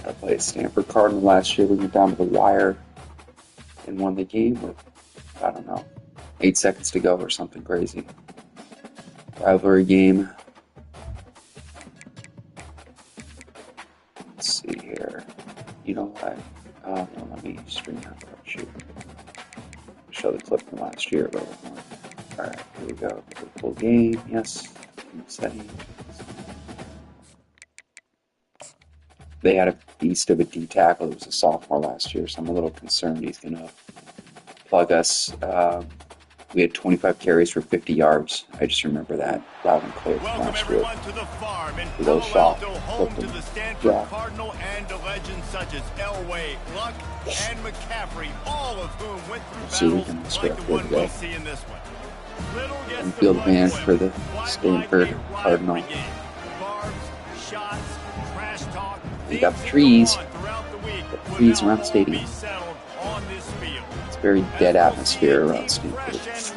I played Stanford Cardinal last year. We went down to the wire and won the game with, I don't know, 8 seconds to go or something crazy. Rivalry game. Let's see here. You know what? No, let me stream that. Shoot. Show the clip from last year a little more. Alright, here we go. Full game. Yes. Settings. They had a beast of a D tackle. It was a sophomore last year, so I'm a little concerned he's going to plug us. We had 25 carries for 50 yards. I just remember that loud and clear from last year. Welcome everyone to the farm in Palo Alto, home to the Stanford Cardinal and legends such as Elway, Luck, and McCaffrey, all of whom went through battles like the one we'll see in this one. And field man for the Stanford Cardinal. We got the trees. The trees around the stadium. It's a very dead atmosphere around Stanford. It's just,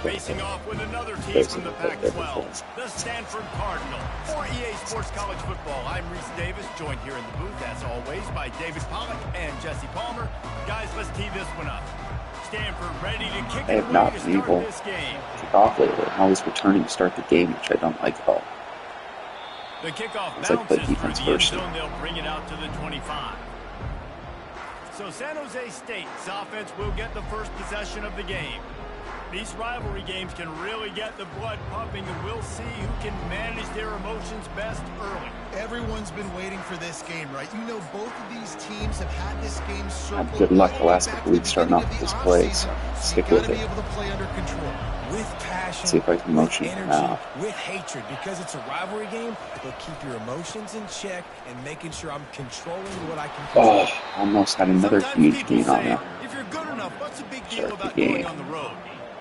facing off with another team from the Pac-12, the Stanford Cardinal. For EA Sports College Football, I'm Reese Davis, joined here in the booth, as always, by David Pollack and Jesse Palmer. Guys, let's tee this one up. Stanford ready to kick I have not been able to kick off lately. I'm always returning to start the game, which I don't like at all. The kickoff bounces like play defense through the end first. zone. They'll bring it out to the 25. So San Jose State's offense will get the first possession of the game. These rivalry games can really get the blood pumping, and we'll see who can manage their emotions best early. Everyone's been waiting for this game, right? You know, both of these teams have had this game circled. I've good luck the last couple weeks starting off with this play, so stick with it. With passion, see if I can motion with energy, now. with hatred, because it's a rivalry game. But keep your emotions in check and making sure I'm controlling what I can control. Oh, almost had another huge gain on that. If you're good enough, what's a big deal about going on the road?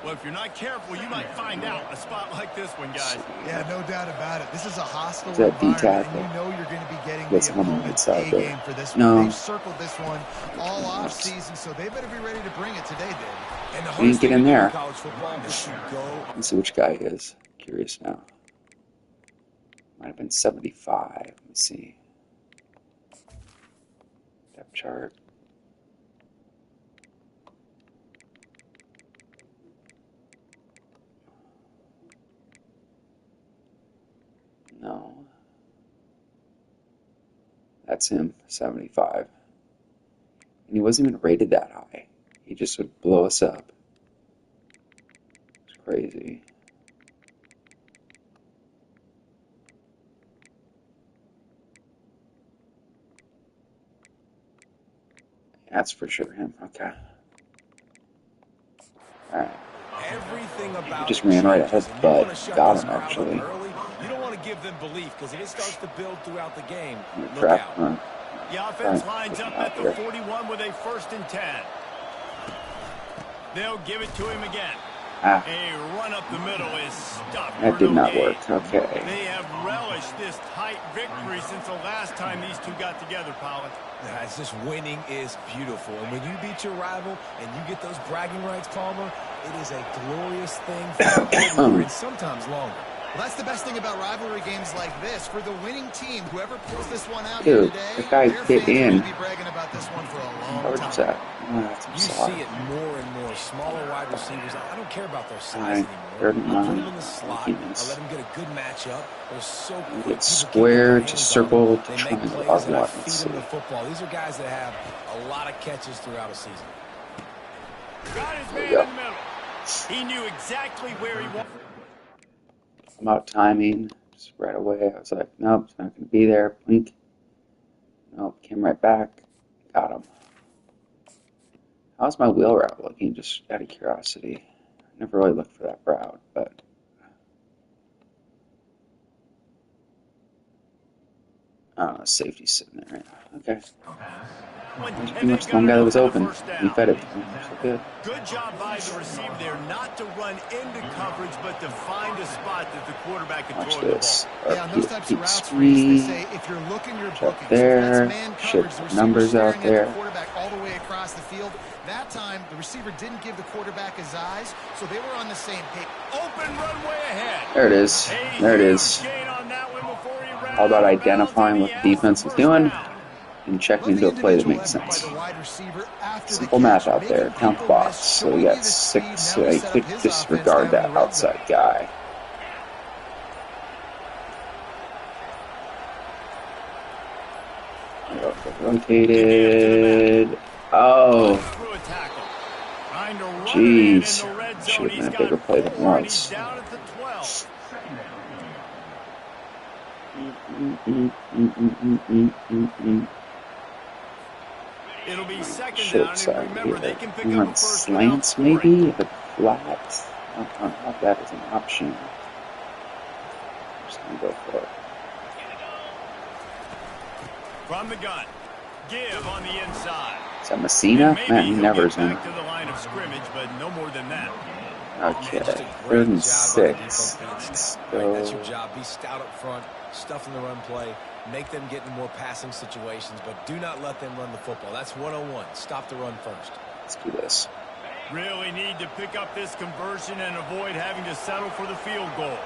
Well, if you're not careful, you might find out a spot like this one, guys. Yeah, no doubt about it. This is a hostile environment, and you know you're going to be getting Gets the him on the opponent's inside A there. game for this No. one. They've circled this one all off season, so they better be ready to bring it today, Dave. And the We didn't get in there. college football is to go. Let's see which guy he is. Curious now. Might have been 75. Let me see. Depth chart. No. That's him, 75. And he wasn't even rated that high. He just would blow us up. It's crazy. That's for sure him. Okay. Alright. Everything about He just ran right ahead, but got him actually. You don't want to give them belief because if it starts to build throughout the game, look Trap out. run. The offense lines up at the 41 with a 1st and 10. They'll give it to him again. Ah. A run up the middle is stopped. That did not work. Okay. They have relished this tight victory since the last time these two got together, Pollard. Yeah, it's just winning is beautiful. And when you beat your rival and you get those bragging rights, Palmer, it is a glorious thing for the and sometimes longer. Well, that's the best thing about rivalry games like this. For the winning team, whoever pulls this one out here Dude, today, the guy hit in. be bragging about this one for a long Where's time. that? Oh, that's You inside. see it more and more. Smaller wide receivers. I don't care about their size Alright, anymore. I'll put 39. them in the slot. I'll let them get a good matchup. They're so quick. Get square to circle to They make triangle. plays and I Let's feed see. them the football. These are guys that have a lot of catches throughout a season. Got his man There you in the middle. He knew exactly where he wanted. I'm out timing. Just right away. I was like, nope, it's not going to be there. Blink. Nope, came right back. Got him. How's my wheel route looking? Just out of curiosity. I never really looked for that route, but. Oh, safety's sitting there right now. Okay. There's pretty much the one guy that was open. He fed it to him. So good. Good job by the receiver there, not to run into coverage, but to find a spot that the quarterback can Watch throw the this. ball. Yeah, on those types of RP routes, they say screen. if you're looking your Check bookings, there. that's man coverage, Shit, the numbers receiver out staring at there. the quarterback all the way across the field. That time, the receiver didn't give the quarterback his eyes, so they were on the same page. Open runway ahead. There it is. There it is. Gain on that one before all about identifying what the defense is doing and checking into a play that makes sense. Simple math out there. Count the box. So we got 6. So I could disregard that outside guy. Rotated. Oh. Jeez. Should have been a bigger play than it was. It'll be second down, and remember, they can pick up a first slants maybe, but flat. I don't have that as an option. I'm just gonna go for it. From the gun, give on the inside. Is that Messina? Man, he never is in. Back to the line of scrimmage, but no more than that. Okay, 3rd and 6. Let's go. That's your job. Be stout up front, stuff in the run play, make them get in more passing situations, but do not let them run the football. That's 101. Stop the run first. Let's do this. Really need to pick up this conversion and avoid having to settle for the field goal.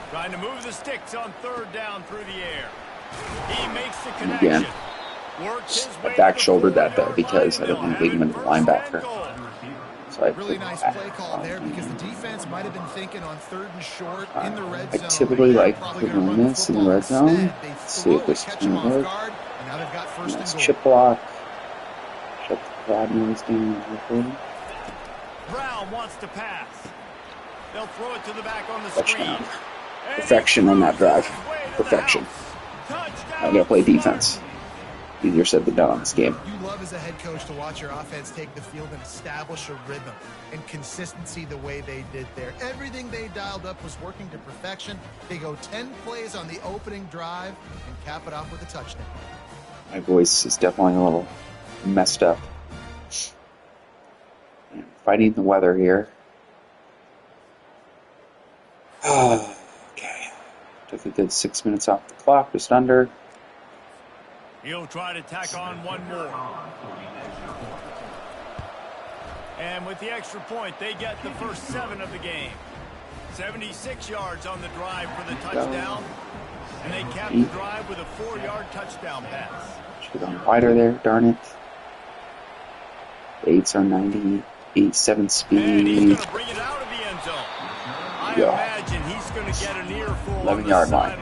Trying to move the sticks on 3rd down through the air. He makes the connection. Again, I back shouldered that though because I didn't want to leave him in the linebacker. So I really nice play call there because the defense might have been thinking on 3rd and short in the red zone. I typically like to run this in the red zone. Let's see if this can work. Nice chip block. Shut the crowd noise down. Brown wants to pass. They'll throw it to the back on the Touchdown. screen. Perfection on that drive. Perfection. I gotta play defense. Easier said than done on this game. You love as a head coach to watch your offense take the field and establish a rhythm and consistency the way they did there. Everything they dialed up was working to perfection. They go 10 plays on the opening drive and cap it off with a touchdown. My voice is definitely a little messed up. Fighting the weather here. Okay. Took a good 6 minutes off the clock, just under. He'll try to tack on one more. And with the extra point, they get the first 7 of the game. 76 yards on the drive for the touchdown. And they cap the drive with a 4-yard touchdown pass. Should have gone wider there, darn it. The 8s are 98.7 speed. And he's going to bring it out of the end zone. I imagine he's going to get an earful 11-yard line.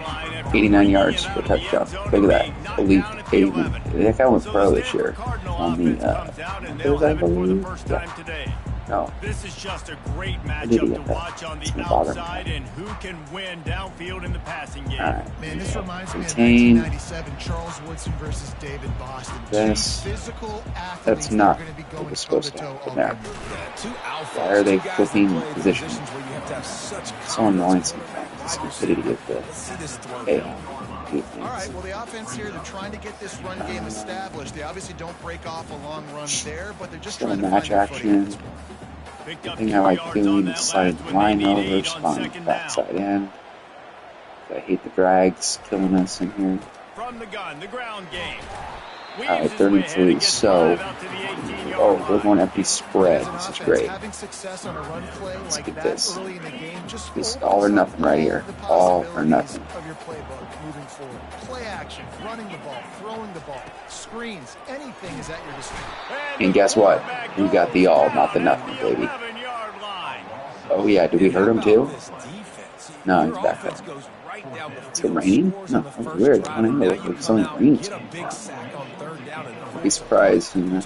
89 yards for a touchdown. Look at that. Elite 80. That guy went pro this year on the Panthers, I believe. Yeah. No. This is just a great matchup to watch on the outside and who can win downfield in the passing game. All right. Man, this reminds me of Contain. 1997 Charles Woodson versus David Boston. This. Physical athletes That's that not are going to be what going was supposed to happen there. Why are they flipping position? So annoying sometimes. This stupidity of the All right, well, the offense here, they're trying to get this run game established. They obviously don't break off a long run there, but they're just still trying to match find their footing. action. The thing I like doing is sliding line over, spawning backside end. I hate the drags killing us in here. From the gun, the ground game. Alright, 33, so we're going empty spread. This is great. Let's get this. This is all or nothing right here. All or nothing. Play action, running the ball, throwing the ball, screens, anything is at your disposal. And guess what? We got the all, not the nothing, baby. Oh yeah, did we hurt him too? No, he's back there. Is it raining? No, that was weird. I don't know if something raining. I'd be surprised. You know,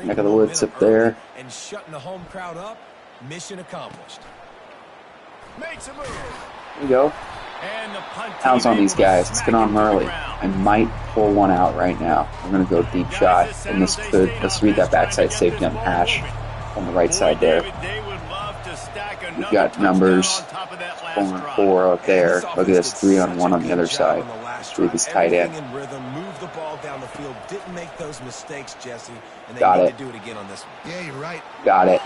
neck of the woods up there. And shutting the home crowd up, mission accomplished. Makes a move. There you go. Pounds on these guys. Let's get on them early. I might pull one out right now. I'm going to go deep shot. And this could, let's read that backside safety on hash on the right side there. We've got numbers. 4 out there. Look at this 3-on-1 on the other side. Let's read this tight end. Got it. Yeah, you're right. Got it.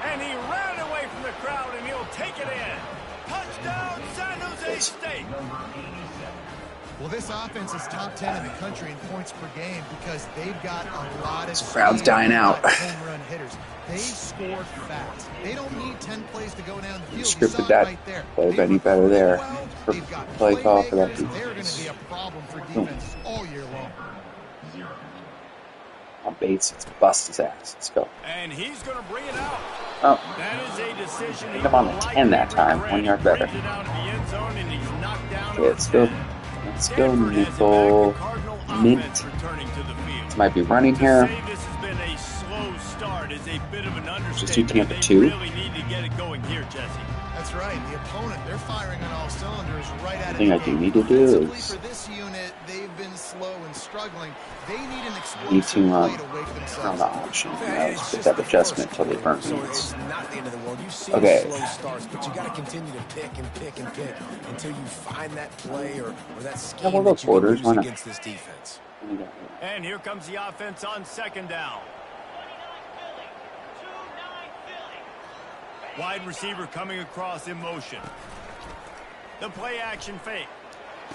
And he ran away from the crowd, and he'll take it in. Touchdown, San Jose State. Well, this offense is top 10 in the country in points per game because they've got a lot of This crowd's dying out. home run hitters. They score fast. They don't need 10 plays to go down the field. Scripted that right there. play any better there. Well. Perfect play call for that defense. They're going to be a problem for defenses all year long. On Bates, let's bust his ass. Let's go. And he's going to bring it out. Oh, That is a decision. I think I'm on the 10 that time. 1 yard better. Okay, let's go. Let's go, nickel. Mint. This might be running here. Just do Tampa 2. That's right. The opponent, they're firing on all cylinders right at it. The thing I do need to do is for this unit, they've been slow and struggling. They need an need explosive to play to wake turn themselves the up. option. Let's put that adjustment until they burn me. It's not the end of the world. You see Okay. slow starts, but you got to continue to pick and pick and pick until you find that play or that scheme we'll go that you can quarters. use Why not? against this defense. And here comes the offense on second down. Wide receiver coming across in motion. The play action fake.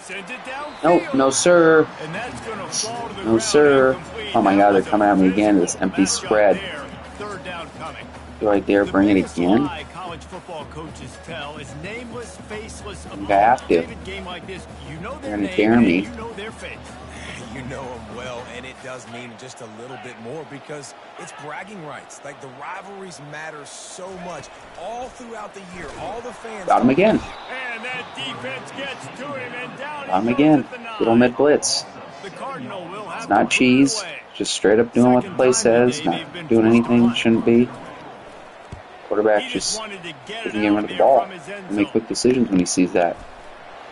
Sends it down. Nope, no sir. And that's going to fall to the No ground sir. incomplete. Oh my god, they're That coming at me was a again. This physical empty matchup spread. there. Third down coming. Do I dare The bring it biggest again? lie college football coaches tell is nameless, faceless. I think I have to. Game like this, you know They're their gonna name dare and me. you know their face. You know them well, and it does mean just a little bit more because it's bragging rights. Like, the rivalries matter so much all throughout the year. All the fans. Got him again. And that defense gets to him, and down Got him he again. goes at the 9. Good old mid blitz. The Cardinal will have It's to not put it cheese. away. Just straight up doing what the play says. Not doing anything shouldn't be. Quarterback He just wanted to get isn't it getting out rid of the there ball. from his end And make zone. quick decisions when he sees that.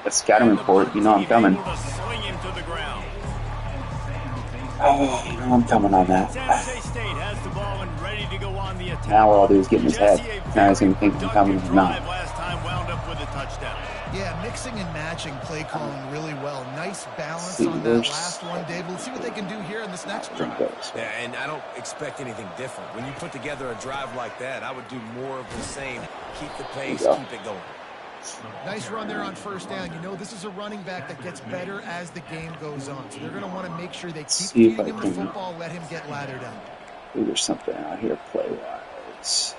That scouting And the report, you know I'm team coming. able to sling him to the ground. Oh, you know I'm coming on that. San Jose State has the ball and ready to go on the attack. Now all I'll do is get in his head. Jesse, a Now he's going very to think I'm productive coming or not. drive last time wound up with a touchdown. Yeah, mixing and matching play calling really well. Nice balance See, on that there's- last one, Dave. Let's see what they can do here in this next Drink drive. those. Yeah, and I don't expect anything different. When you put together a drive like that, I would do more of the same. Keep the pace, There you go. keep it going. Nice run there on first down. You know, this is a running back that gets better as the game goes on. So they're going to want to make sure they keep See if feeding I him the can- football, let him get lathered up. Ooh, there's something out here play-wise.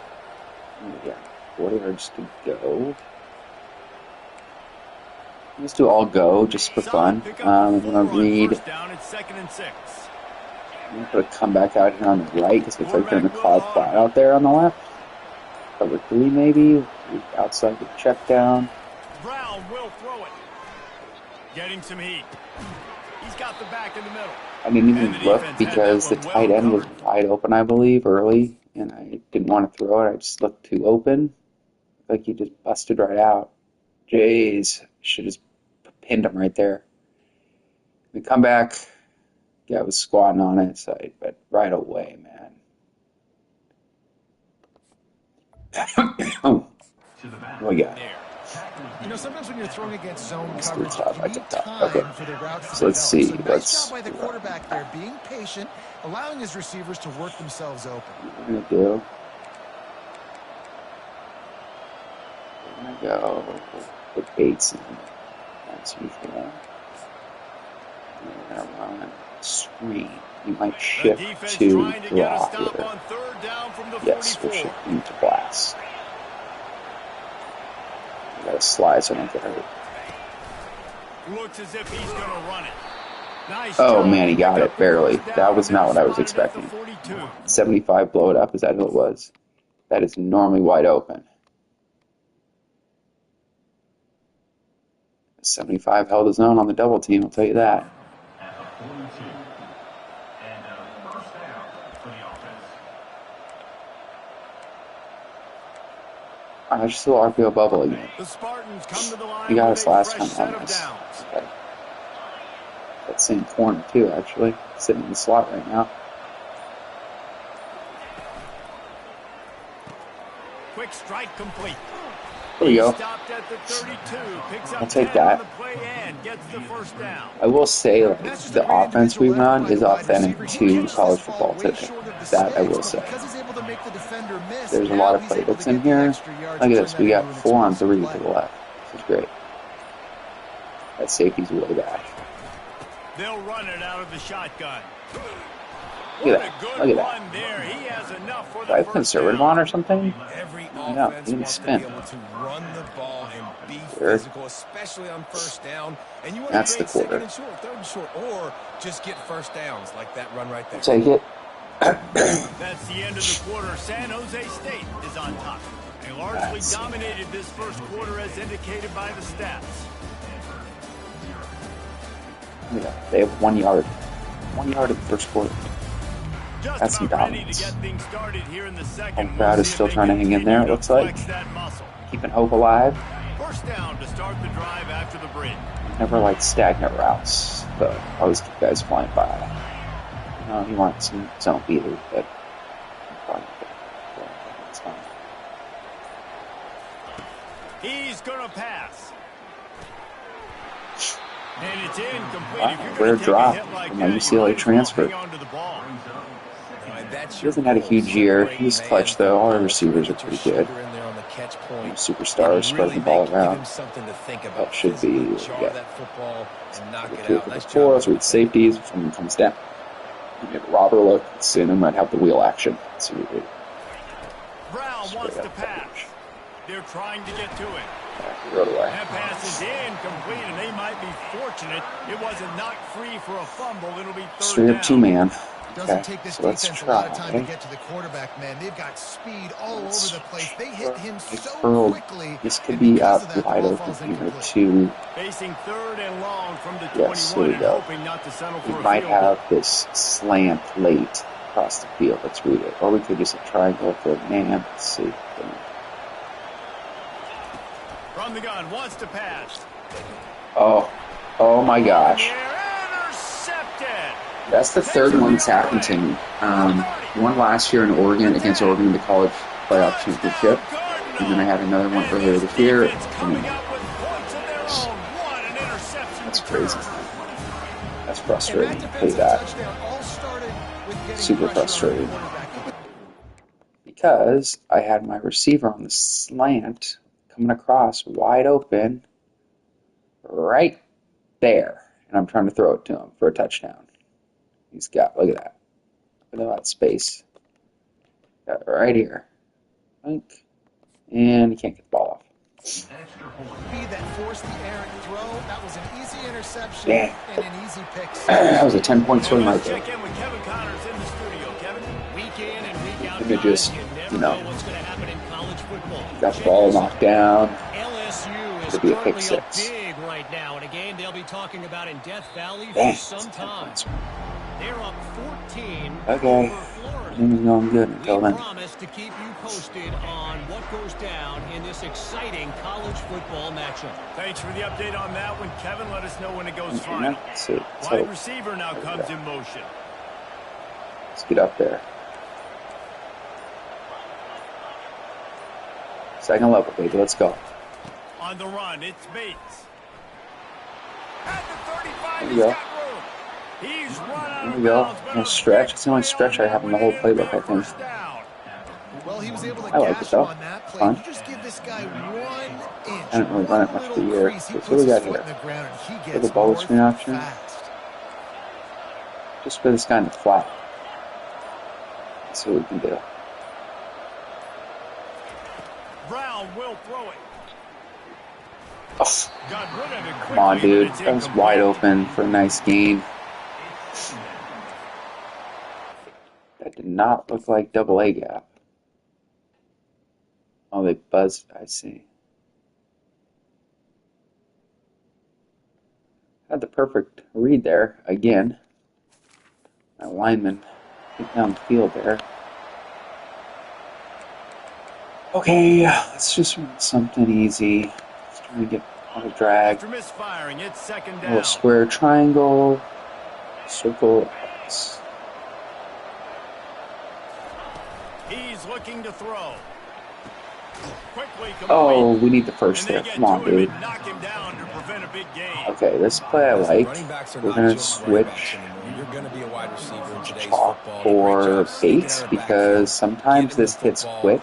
We got 4 yards to go. Let's do all go just for fun. I'm going to read. First down, it's 2nd and 6. I'm going to put a comeback out here on the right because it's like they're in the cloud spot out there on the left. Cover 3 maybe. Outside the check down. Brown will throw it. Getting some heat. He's got the back in the middle. I didn't And even the look defense had because the that one tight well end was covered. wide open, I believe, early, and I didn't want to throw it. I just looked too open. Like he just busted right out. Jeez. Should have pinned him right there. We come back. Yeah, I was squatting on it, so but right away, man. Oh, what we got? You know, sometimes when you're throwing against zone Let's do coverage, top, you I need took top. time Okay. for the routes to So let's develop. see. So nice Let's job by the quarterback there, being patient, allowing his receivers to work themselves open. what we're gonna do. We're gonna go with Bates in. That's usual. We're gonna run screen. You might The shift defense to trying to get a draw stop here. on 3rd down from the Yes, we're 44. shifting to blast. We gotta slide so I don't get hurt. Looks as if he's going to run it. Nice Oh job. man, he got Pick it up barely. the first That down was and not what I was spotted at the expecting. 42. 75 blow it up. Is that who it was? That is normally wide open. 75 held his own on the double team, I'll tell you that. I just saw RPO bubble again. The Spartans come to the line He got with us a last fresh time set on of this. downs. Okay. That same corner too, actually. Sitting in the slot right now. Quick strike complete. There we go. He stopped at the 32, picks up I'll take 10 that. on the play and gets the first down. I will say, like, the offense we run is authentic to college football today. That I will say. There's a lot of playbooks in here. Look at this. We got 4 on 3 to the left. This is great. That safety's way back. They'll run it out of the shotgun. Look at that. Look at that. There. He has enough for Do I have conservative on or something? Every No, offense even wants spin. to be able to run the ball and be Sure. physical, especially on first down. And you want That's to the trade quarter. second and short, third and short, or just get first downs like that run right there. Take it. That's the end of the quarter. San Jose State is on top. They largely dominated this first quarter as indicated by the stats. Yeah, they have 1 yard. 1 yard in the first quarter. Just That's some about ready to dominance. get things started here in the second. Home crowd is still trying to hang in there, it looks like. Keeping hope alive. First down to start the drive after the break. Never like stagnant routes, but always keep guys flying by. You want some zone beaters, but it's fine. He's gonna pass. And it's incomplete. Wow, If you're rare gonna take drop a hit like from that, my UCLA transfer. hang on to the ball. He hasn't had a huge year. He's clutch though. All our receivers are pretty good. Superstars spreading the ball around. That should be what we got. Let's read safeties. If someone comes down, you get Robert look. Soon I might have the wheel action. Let's see what we do. Brown wants to pass. They're trying to get to it. That pass is incomplete, and they might be fortunate it wasn't knocked free for a fumble. It'll be third Straight up down. two-man. Doesn't take this defense a lot of time to get to the quarterback, man. They've got speed all over the place. They hit him so quickly. This could be out wide open here too. Facing third and long from the 21, Yes, there we and go. hoping not to settle for We a might field goal. have this slant late across the field. Let's read it. Or we could just triangle for man. Let's see. From the gun, wants to pass. Oh my gosh. Intercepted. That's the third one that's happened to me. One last year in Oregon against Oregon in the college playoff championship. And then I had another one earlier this year. That's crazy. That's frustrating to play that. Super frustrating. Because I had my receiver on the slant coming across wide open right there. And I'm trying to throw it to him for a touchdown. He's got, look at that. Look at that space. Got it right here. And he can't get the ball off. That forced the errant throw. That was an easy interception and an easy pick. That was a 10-point swing right there. Check in with Kevin Connors in the studio. Kevin, week in and week out. They just, what's going to happen in college football. got the ball knocked down. LSU is It'll be a pick currently up 6. big right now in a game they'll be talking about in Death Valley for some time. They're up 14 Okay. over Florida. Things was going good until We then. promise to keep you posted on what goes down in this exciting college football matchup. Thanks for the update on that one, Kevin. Let us know when it goes Okay, final. let's see. Wide receiver now comes in motion. Let's get up there. Second level, baby. Let's go. On the run, it's Bates. At the 35, There we he's go. got room. He's run out There of we go. bounds, but No a stretch. big It's the only play stretch on I have in the that whole one, playbook, I and think. first down. Well, he was able to I like gash it, though. him on that play. Fun. You just give this guy 1 inch. I didn't really run it much of the year. Crease. He Let's see puts what we his got foot here. in the ground and he For gets the ball north screen option. fast. Just put this guy in the flat. Let's see what we can do. Brown will throw it. Oh, Got rid of it come on, quickly, dude. but it's That was incomplete. wide open for a nice gain. That did not look like double A gap. Oh, they buzzed. I see. Had the perfect read there again. That lineman get down the field there. Okay, let's just run something easy. Let's try to get out of drag. After misfiring, it's second A down. little square triangle, circle X. He's looking to throw. Quickly complete. Oh, we need the first And there. they get Come on, to him dude. and knock him down to prevent a big gain. Okay, this play I like. We're going to switch You're going to be a wide receiver in today's chalk football. for Bates because sometimes this hits quick,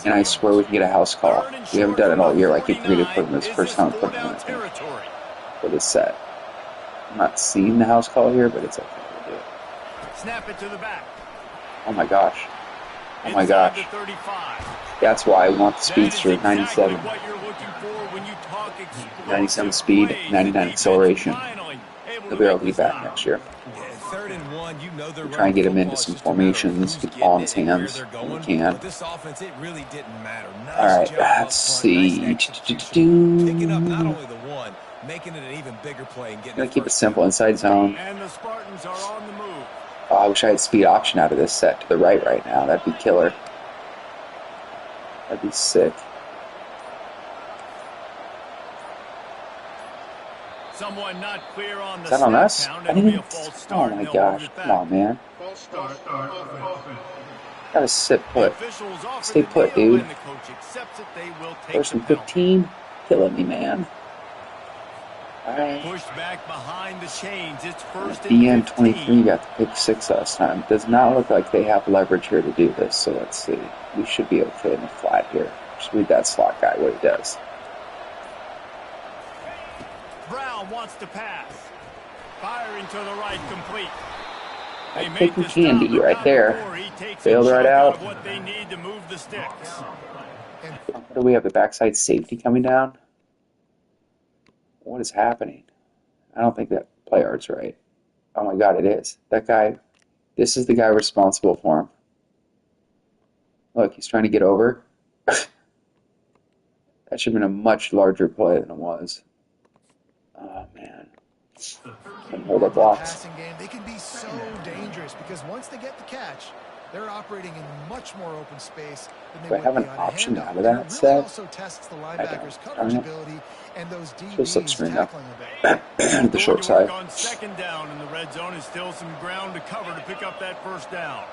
and I swear we can get a house call. We haven't done it all year. I keep forgetting to put him as first time putting him in for this set. I'm not seeing the house call here, but it's okay. We'll do it. Snap it to the back. Oh my gosh. Oh my Inside gosh. the 35. That's why I want the speedster at That is exactly 97. what you're looking for when you talk 97 speed, 99 acceleration. He'll be able to be back next year. Yeah, 3rd and 1, you know they're We'll try and get him into football, some it's just a matter of formations, who's get the ball in his getting it and hands where they're when we going. can. But this offense, it really didn't matter. Nice Alright, job up let's front, nice see. execution. Picking up not only the one, making it an even bigger play and getting Gonna the keep it first simple, down. inside zone. And the Spartans are on the move. Oh, I wish I had speed option out of this set to the right now. That'd be killer. That'd be sick. Someone not clear on the Is that on snap us? count. I It'll be didn't. a false Oh start, my and they'll gosh. move it Come back. on, man. Gotta sit The put. officials offer Stay the put, deal, dude. and the coach accepts it. They will take First the and penalty. 15. Killing me, man. Alright. Pushed back behind the chains. It's first and DN 15. 23 got the pick 6 last time. Does not look like they have leverage here to do this, so let's see. We should be okay in the flat here. Just read that slot guy, what he does. Brown wants to pass. Firing to the right, complete. They Like make taking the stop, candy but right not there. before he takes Bailed a right chunk out. of what they need to move the sticks. What do we have? The backside safety coming down? What is happening? I don't think that play art's right. Oh my god, it is. That guy, this is the guy responsible for him. Look, he's trying to get over. That should have been a much larger play than it was. Oh man. Couldn't hold up blocks. Passing game, they can be so dangerous because once they get the catch, they're operating in much more open space than they Do I would have be an on option a handoff. out of And that it really set? also tests the I linebackers' don't. coverage Darn it. ability and those So slip DBs screen up. tackling a bit. The short Going to work side. on second down in the red zone is still some ground to cover to pick up that first down.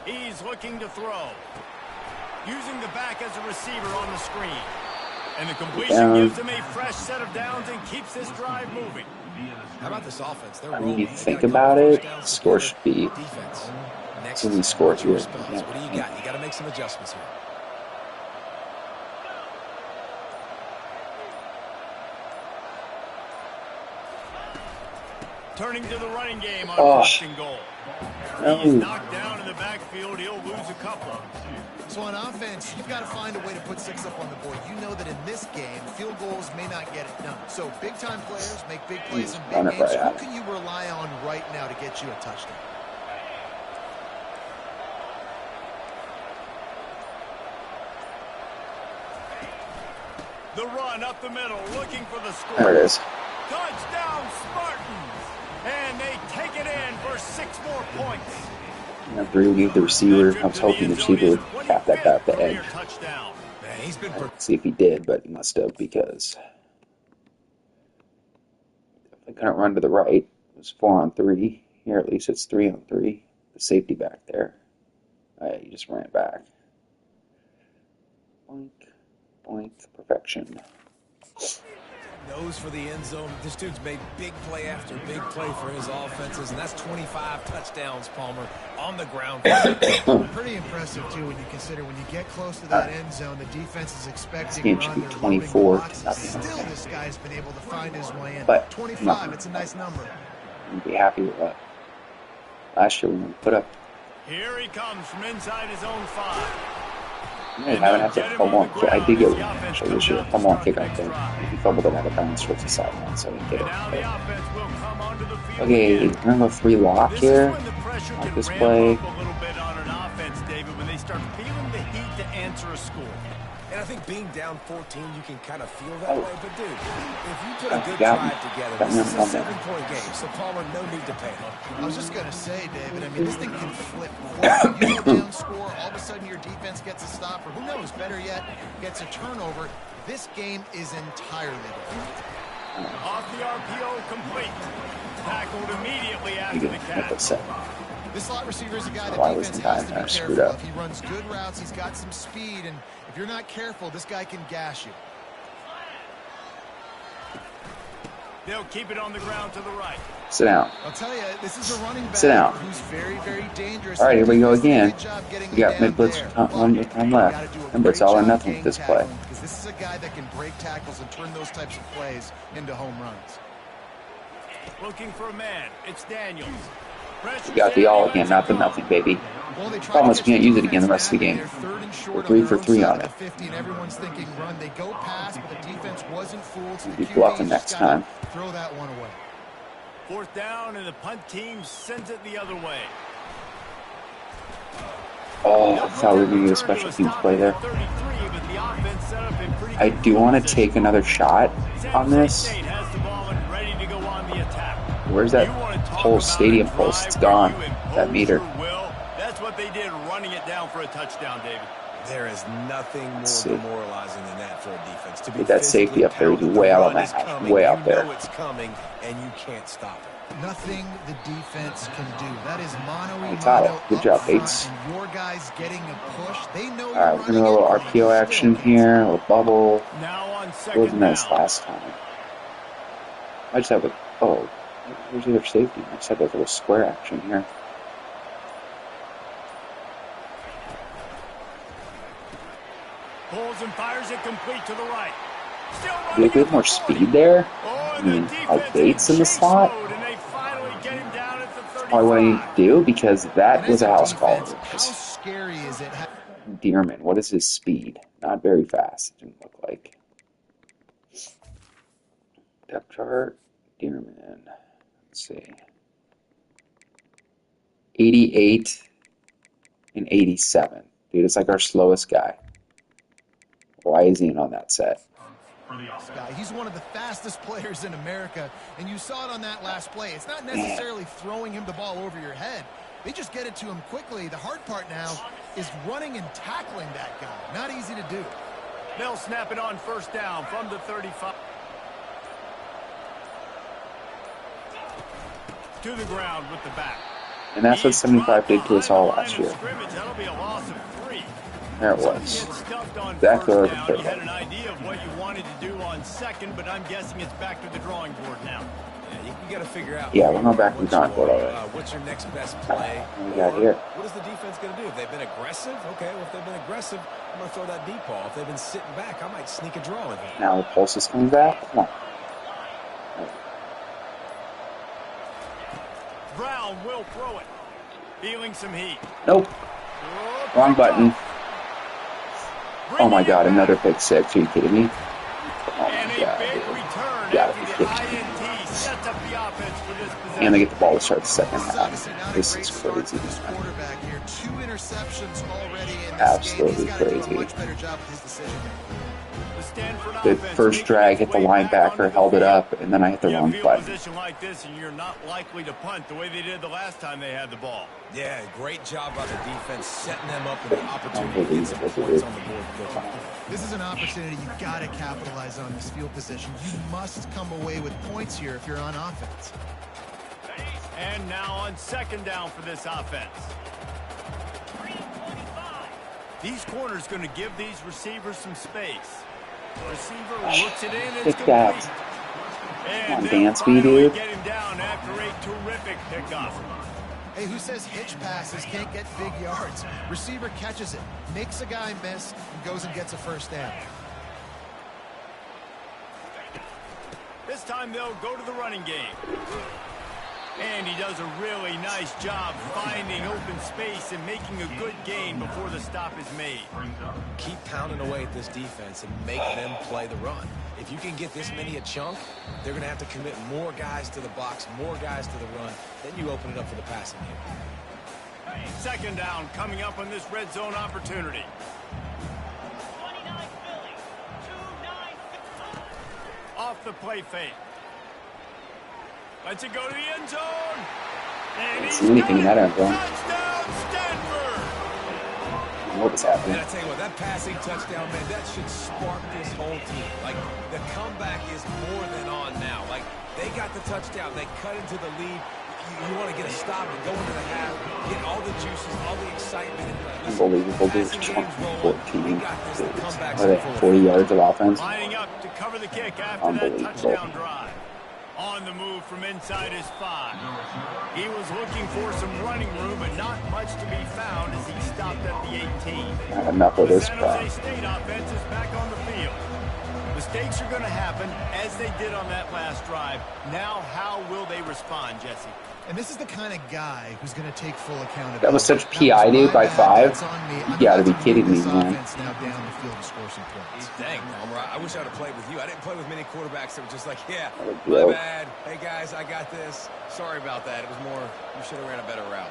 He's looking to throw. Using the back as a receiver on the screen. And the completion gives him a fresh set of downs and keeps this drive moving. How about this offense? They're I rolling. mean, you They think got a couple about it, first downs score together. should be. Defense. Next, So we score what's your here. response? Yeah. What do you got? You got to make some adjustments here. Turning to the running game on Oh. first and goal. No. He's knocked down in the backfield. He'll lose a couple. So on offense, you've got to find a way to put 6 up on the board. You know that in this game, field goals may not get it done. So big-time players make big plays in Run big it games. right Who out. can you rely on right now to get you a touchdown? The run up the middle, looking for the score. There it is. Touchdown, Spartans! And they take it in for 6 more points. Remember, we need the receiver. I was hoping the receiver would cap that guy at the edge. Touchdown. Man, he's been Let's see if he did, but he must have because I couldn't run to the right. It was 4-on-3. Here, at least it's 3-on-3. The safety back there. He just ran it back. Boink, boink, perfection. nose for the end zone. This dude's made big play after big play for his offenses, and that's 25 touchdowns, Palmer, on the ground. Pretty impressive, too, when you consider when you get close to that end zone, the defense is expecting This game run, should be they're 24 loading to blocks. nothing. Still, this guy's been able to find his way in. But 25, it's a nice number. I'd be happy with that. Last year we put up. Here he comes from inside his own 5. I haven't had to fumble on kick. I did get one actually this year. Fumble on kick, I think. He fumbled it out of bounds towards the sideline, so I didn't get it. Now the offense will come onto the field. Okay, we're gonna go 3 lock This here. is when the pressure Like can this ramp play. up a little bit on an offense, David, when they start feeling the heat to answer a score. And I think being down 14, you can kind of feel that way. But, dude, if you put a good got me. drive together, Got me this on is a Monday. 7-point game. So, Palmer, no need to panic. I was just going to say, David, I mean, this thing can flip quick. You go down, score, all of a sudden your defense gets a stop, or who knows, better yet, gets a turnover. This game is entirely different. Off the RPO, complete. Tackled immediately You after get the hit the catch. set. This slot receiver is a guy that Why defense wasn't has that to kind be of screwed careful. up? If he runs good routes, he's got some speed, and if you're not careful, this guy can gash you. They'll keep it on the ground to the right. Sit down. I'll tell you, this is a running back Sit down. who's very, very dangerous. All right, here we go Defense did a again. good job getting We him got down mid-blitz there. one But time you left. gotta do a Remember, it's great all or job nothing with gang this play. tackling, because this is a guy that can break tackles and turn those types of plays into home runs. Looking for a man. It's Daniels. We got the all again, not the nothing, baby. Well, they Problem is we can't use it again the rest of the game. We're 3 for 3 on it. 50, and everyone's thinking run. They go past, but the defense wasn't fooled. So We'll be bluffing next time. Throw that one away. 4th down, and the punt team sends it the other way. Oh, I thought we were going to get a special teams play there. I do want to take another shot on this. Where's that pulse, stadium pulse? It's gone. That meter. That's what they did, running it down for a touchdown, David. There is nothing more demoralizing than that for a defense. To be that safety up there is way out on that hash, way out there. You know it's coming, and you can't stop it. Nothing the defense can do. That is mono. Good job, Bates. Your guys getting a push. They know. All right, we're gonna do a little RPO action here, a little bubble. Now on It wasn't nice last time. I just have a where's the other safety? I just have a little square action here. Pulls and fires it complete to the right. Do a bit more speed there. I mean, like Bates in the slot. That's probably what I need to do because that was a house call. How scary is it? Dearman, what is his speed? Not very fast. It didn't look like. Depth chart. Dearman. Let's see. 88 and 87. Dude, it's like our slowest guy. Why is he in on that set? He's one of the fastest players in America, and you saw it on that last play. It's not necessarily throwing him the ball over your head. They just get it to him quickly. The hard part now is running and tackling that guy. Not easy to do. They'll snap it on 1st down from the 35. To the ground with the back. And that's what 75 did to us all last year. That'll be a loss of 3. There it was. Exactly what I You had an idea of what you wanted to do on 2nd, but I'm guessing it's back to the drawing board now. Yeah, you got to figure out. Yeah, we're going back to the drawing board already. What's your next best play? What we got here? What is the defense going to do? If they've been aggressive, okay. Well, if they've been aggressive, I'm going to throw that deep ball. If they've been sitting back, I might sneak a draw in here. Now the pulse is coming back. Come on. Brown will throw it. Feeling some heat. Nope. Wrong button. Oh my god, another pick 6. Are you kidding me? Oh my god, dude. You gotta be kidding me. And they get the ball to start the second half. This is crazy. Absolutely crazy. The first drag hit the linebacker, held it up, and then I hit the wrong button. Position like this, and you're not likely to punt the way they did the last time they had the ball. Yeah, great job by the defense setting them up with the opportunity to get some points on the board. This is an opportunity you got to capitalize on this field position. You must come away with points here if you're on offense. And now on 2nd down for this offense. These corners going to give these receivers some space. Receiver looks it in. It's complete. Come on, dance me, dude. Get him down after a terrific pickup. Hey, who says hitch passes can't get big yards? Receiver catches it, makes a guy miss, and goes and gets a 1st down. This time they'll go to the running game. And he does a really nice job finding open space and making a good gain before the stop is made. Keep pounding away at this defense and make them play the run. If you can get this many a chunk, they're going to have to commit more guys to the box, more guys to the run. Then you open it up for the passing game. 2nd down coming up on this red zone opportunity. Off the play fake. Lets it go to the end zone. And he's see anything in that end zone. Touchdown, Stanford. What is happening? And I tell you what, that passing touchdown, man, that should spark this whole team. Like, the comeback is more than on now. Like, they got the touchdown. They cut into the lead. You want to get a stop and go into the half, get all the juices, all the excitement. Unbelievable, dude. 14. Are they 40 yards of offense? Lining up to cover the kick after that touchdown drive. On the move from inside his 5. He was looking for some running room, but not much to be found as he stopped at the 18. Enough of this San crap. Jose State offense is back on the field. Mistakes are going to happen, as they did on that last drive. Now, how will they respond, Jesse? And this is the kind of guy who's going to take full accountability. That was such PI, dude, by 5. You gotta be kidding me, man. Now down the field to score some points. Dang, I wish I would have played with you. I didn't play with many quarterbacks that were just like, yeah, my bad. Hey, guys, I got this. Sorry about that. It was more, you should have ran a better route.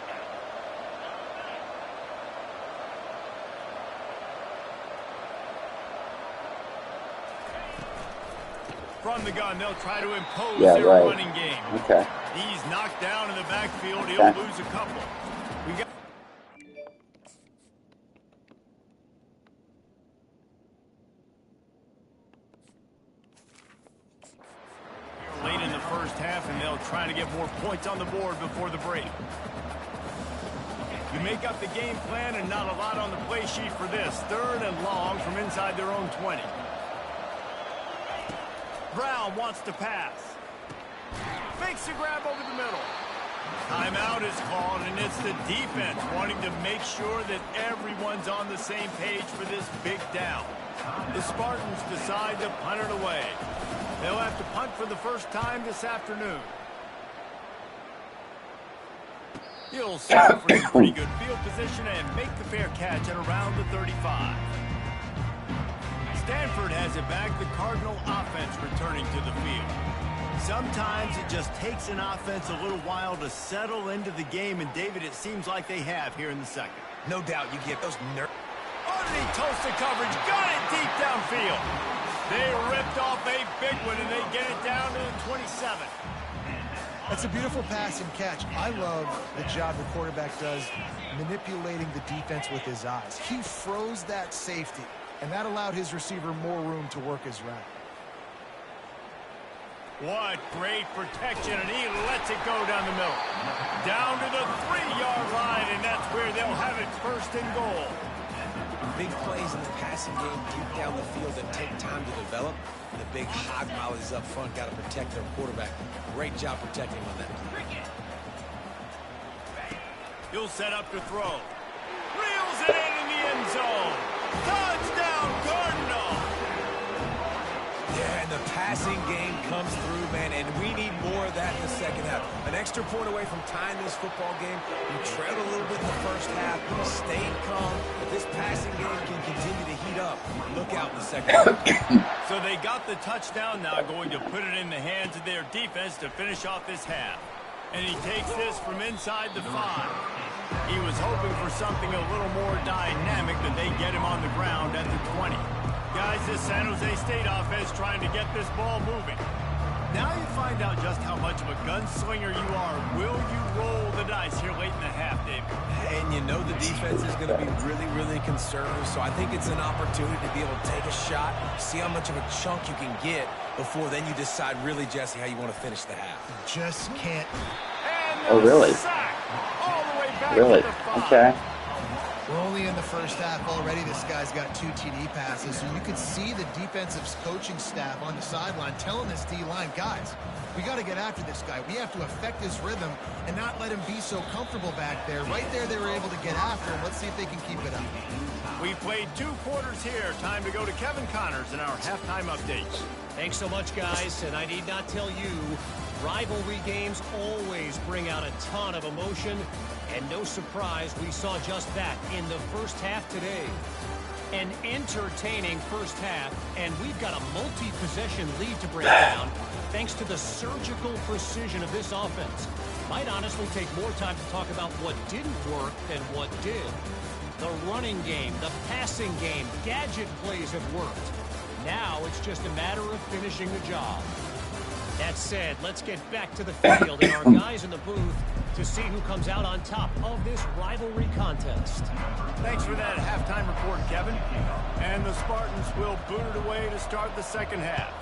From the gun, they'll try to impose their running game. Okay. He's knocked down in the backfield. He'll lose a couple. We got late in the first half, and they'll try to get more points on the board before the break. You make up the game plan, and not a lot on the play sheet for this. 3rd and long from inside their own 20. Brown wants to pass. Fakes a grab over the middle. Timeout is called, and it's the defense wanting to make sure that everyone's on the same page for this big down. The Spartans decide to punt it away. They'll have to punt for the first time this afternoon. He'll settle for some pretty good field position and make the fair catch at around the 35. Stanford has it back, the Cardinal offense returning to the field. Sometimes it just takes an offense a little while to settle into the game, and David, it seems like they have here in the second. No doubt you get those nerves. Underneath toasted coverage, got it deep downfield. They ripped off a big one, and they get it down to the 27. That's a beautiful pass and catch. I love the job the quarterback does manipulating the defense with his eyes. He froze that safety, and that allowed his receiver more room to work his route. What great protection, and he lets it go down the middle. Down to the 3-yard line, and that's where they'll have it 1st and goal. Big plays in the passing game deep down the field that take time to develop. The big hog mollies up front got to protect their quarterback. Great job protecting on that play. He'll set up to throw. Reels it in the end zone. Touchdown, Cardinal! Yeah, and the passing game comes through, man, and we need more of that in the second half. An extra point away from tying this football game. You trailed a little bit in the first half, stayed calm. If this passing game can continue to heat up, look out in the second half. So they got the touchdown, now going to put it in the hands of their defense to finish off this half. And he takes this from inside the 5. He was hoping for something a little more dynamic, but they get him on the ground at the 20. Guys, this San Jose State offense trying to get this ball moving. Now you find out just how much of a gunslinger you are. Will you roll the dice here late in the half, David? And you know the defense is going to be really, really conservative, so I think it's an opportunity to be able to take a shot, see how much of a chunk you can get before then you decide really, Jesse, how you want to finish the half. Just can't. Oh, really? All the way back Really? to the 5. Okay. We're only in the first half already. This guy's got 2 TD passes, so you could see the defensive coaching staff on the sideline telling this D-line, guys, we got to get after this guy. We have to affect his rhythm and not let him be so comfortable back there. Right there, they were able to get after him. Let's see if they can keep it up. We played 2 quarters here. Time to go to Kevin Connors in our halftime updates. Thanks so much, guys, and I need not tell you, rivalry games always bring out a ton of emotion, and no surprise, we saw just that in the first half today. An entertaining first half, and we've got a multi-possession lead to break down thanks to the surgical precision of this offense. Might honestly take more time to talk about what didn't work than what did. The running game, the passing game, gadget plays have worked. Now it's just a matter of finishing the job. That said, let's get back to the field and our guys in the booth to see who comes out on top of this rivalry contest. Thanks for that halftime report, Kevin. And the Spartans will boot it away to start the second half.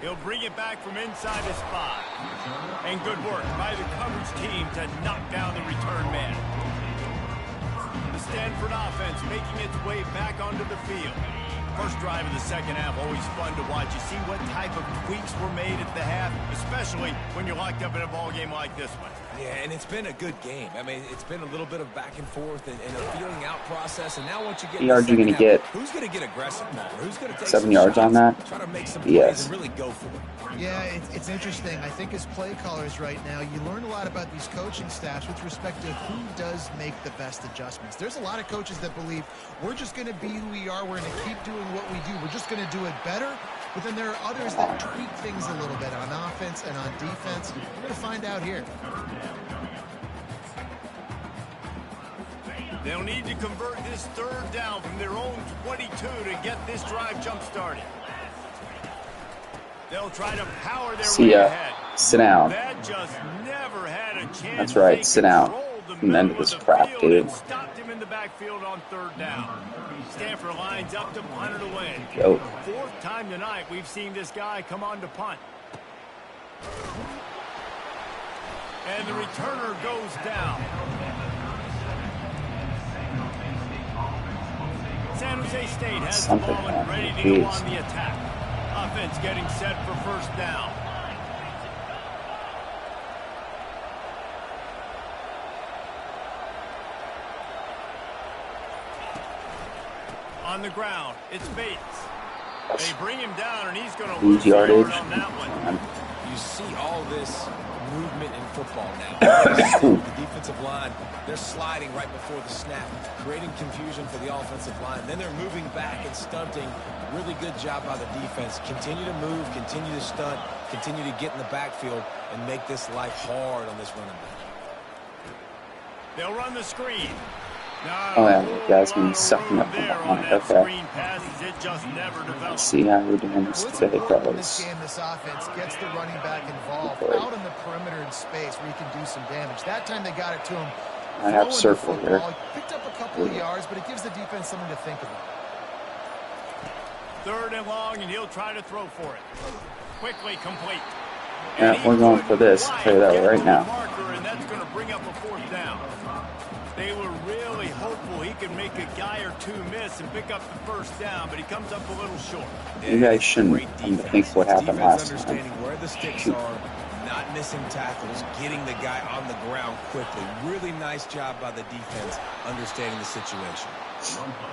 He'll bring it back from inside his 5. And good work by the coverage team to knock down the return man. The Stanford offense making its way back onto the field. First drive of the second half, always fun to watch. You see what type of tweaks were made at the half, especially when you're locked up in a ball game like this one. Yeah, and it's been a good game. I mean, it's been a little bit of back and forth and a feeling out process. And now once you get How many yards are you going to get? Who's going to get aggressive, Palmer? Who's going to take 7 yards on that? Try to make some Yes. plays and really go for it. Yeah, it's interesting. I think as play callers right now, you learn a lot about these coaching staffs with respect to who does make the best adjustments. There's a lot of coaches that believe we're just going to be who we are. We're going to keep doing what we do. We're just going to do it better. But then there are others that tweak things a little bit on offense and on defense. We're going to find out here. They'll need to convert this third down from their own 22 to get this drive jump-started. They'll try to power their way ahead. Sit down. That just never had a chance. That's right, sit down. From the end of this crap, dude. Stopped him in the backfield on third down. Stanford lines up to punt it away. Yo. Fourth time tonight we've seen this guy come on to punt. And the returner goes down. San Jose State has the ball and ready to go on the attack. Offense getting set for first down. On the ground, it's Bates. They bring him down, and he's going to lose yardage on that one. You see all this movement in football now. The defensive line, they're sliding right before the snap, creating confusion for the offensive line. Then they're moving back and stunting. Really good job by the defense. Continue to move, continue to stunt, continue to get in the backfield, and make this life hard on this running back. They'll run the screen. Oh yeah, the guy's been sucking up from behind. Okay. Let's see how we're doing this today, fellas. This game, this offense gets the running back involved out on the perimeter in space where he can do some damage. That time they got it to him. I have circle here. Picked up a couple of yards, but it gives the defense something to think about. Third and long, and he'll try to throw for it. Quickly complete. Yeah, we're going for this. I'll tell you that right now. And that's going to bring up a fourth down. They were really hopeful he could make a guy or two miss and pick up the first down, but he comes up a little short. You guys shouldn't think what happened last time. Understanding where the sticks are, not missing tackles, getting the guy on the ground quickly. Really nice job by the defense understanding the situation.